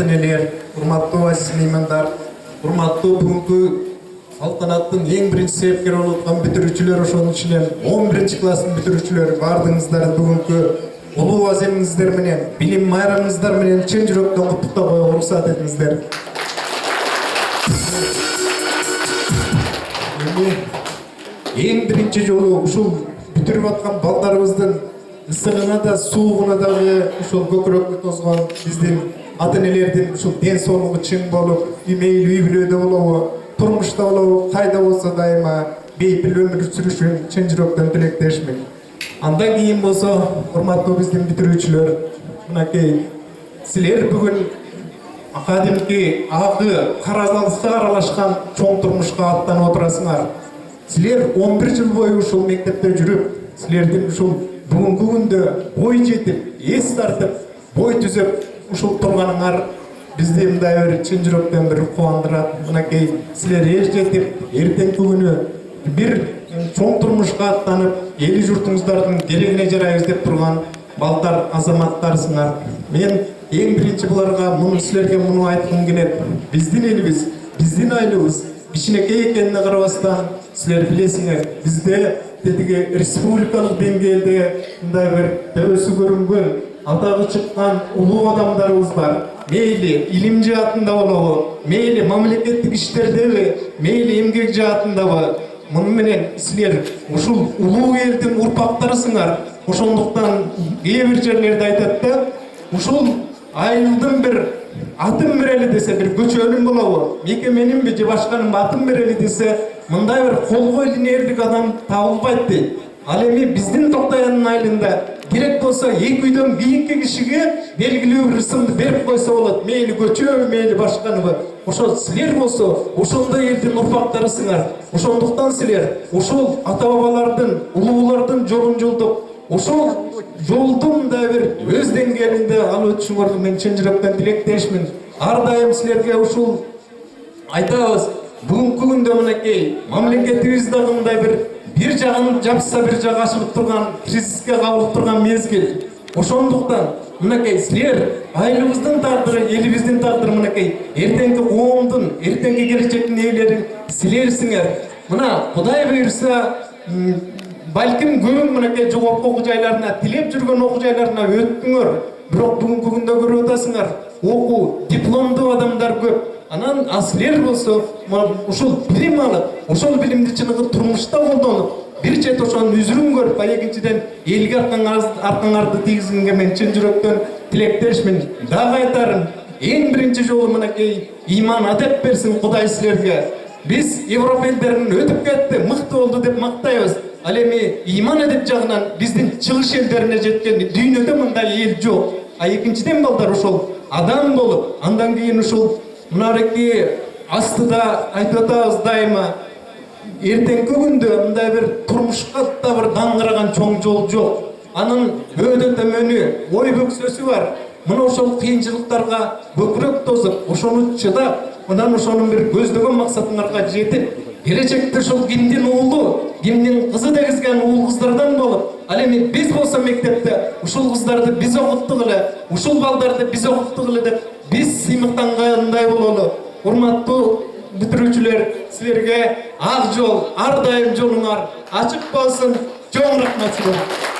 ата-энелер, урматтуу азиз меймандар, урматтуу бүгүнкү салтанаттын эң биринчи себепкери болуп аткан бүтүрүүчүлөр, ошонун ичинен 11 класстын бүтүрүүчүлөрү баардыгыңыздарды бүгүнкү улуу аземиңиздер менен, билим майрамыңыздар менен чын жүрөктөн куттуктоого уруксат этиңиздер. Эң биринчи жолу ушул бүтүрүп аткан балдарыбыздын ысыгына да, суугуна дагы ушул көкүрөккө тозгон биздин ата-энелердин ушул ден соолугу чың болуп, мейли үй бүлөдө болобу, турмушта болобу, кайда болсо дайыма бейпил өмүр сүрүшүн чын жүрөктөн тилектешмин. Андан кийин болсо, урматтуу биздин бүтүрүүчүлөр, мынакей силер бүгүн академики акы каразалыкка аралашкан чоң турмушка аттанып отурасыңар. Силер 11 жыл бою ушул мектепте жүрүп, силердин ушул бүгүнкү күндө бой жетип, эс тартып, бой түзөп ушул турганыңар бизди мындай бир чын жүрөктөн бир кубандырат. Мынакей силер эр жетип, эртеңки күнү бир чоң турмушка аттанып, эли журтуңуздардын керегине жарайбыз деп турган балдар, азаматтарсыңар. Мен эң биринчи буларга силерге муну айткым келет. Биздин элибиз, биздин айлыбыз кичинекей экенине карабастан, силер билесиңер, бизде тетиги республикалык деңгээлде мындай бир төбөсү көрүнгөн, атагы чыккан улуу адамдарыбыз бар. Мейли илим жаатында болобу, мейли мамлекеттик иштердеби, мейли эмгек жаатындабы, муну менен силер ушул улуу элдин урпактарысыңар. Ошондуктан кээ бир жерлерде айтат да, ушул айылдын бир атын берели десе, бир көчөнүн болобу, мекеменинби же башканын атын берели десе, мындай бир колго илинерлик адам табылбайт дейт. Ал эми биздин Токтояндын айылында керек болсо эки үйдөн кийинки кишиге белгилүү бир ысымды берип койсо болот, мейли көчөбү, мейли башканыбы. Ошол силер болсо ошондой элдин урпактарысыңар. Ошондуктан силер ушул ата-бабалардын, улуулардын жолун жолдоп, ошол жолдун да бир өз деңгээлинде алып өтүшүңөрдү мен чын жүрөктөн тилектешмин. Ар дайым силерге ушул айтабыз. Бүгүнкү күндө мынакей мамлекетибиз дагы мындай бир жагын жапса бир жагы ачылып турган, кризиске кабылып турган мезгил. Ошондуктан мынакей силер айылыбыздын тагдыры, элибиздин тагдыры мынакей эртеңки коомдун, эртеңки келечектин ээлери силерсиңер. Мына Кудай буйрса, балким көбүң мынакей жогорку окуу жайларына, тилеп жүргөн окуу жайларына өттүңөр. Бирок бүгүнкү күндө көрүп атасыңар, окуу, дипломдуу адамдар көп. Анан силер болсо ушул билим алып, ошол билимди чыныгы турмушта колдонуп, бир чет ошонун үзүрүн көрүп, экинчиден элге аркаңарды тийгизгенге мен чын жүрөктөн тилектешмин. Дагы айтарым, эң биринчи жолу мынакей иман адеп берсин Кудай силерге. Биз Европа элдеринен өтүп кетти, мыкты болду деп мактайбыз. Ал эми иман адеп жагынан биздин чыгыш элдерине жеткен дүйнөдө мындай эл жок. Экинчиден балдар ошол адам болуп, андан кийин ушул мынарки астыда айтып атабыз дайыма, эртеңки күндө мындай бир турмушка да бир даңгыраган чоң жол жок. Анын өйдө төмөнү, ой бөксөсү бар. Мына ошол кыйынчылыктарга көкүрөк тосуп, ошону чыдап, анан ошонун бир көздөгөн максатыңарга жетип, келечекте ошол кимдин уулу, кимдин кызы дегизген уул кыздардан болуп, ал эми биз болсо мектепте ушул кыздарды биз окуттук эле, ушул балдарды биз окуттук эле деп биз сыймыктангандай бололу. Урматтуу бүтүрүүчүлөр, силерге ак жол, ар дайым жолуңар ачык болсун. Чоң рахмат силерге.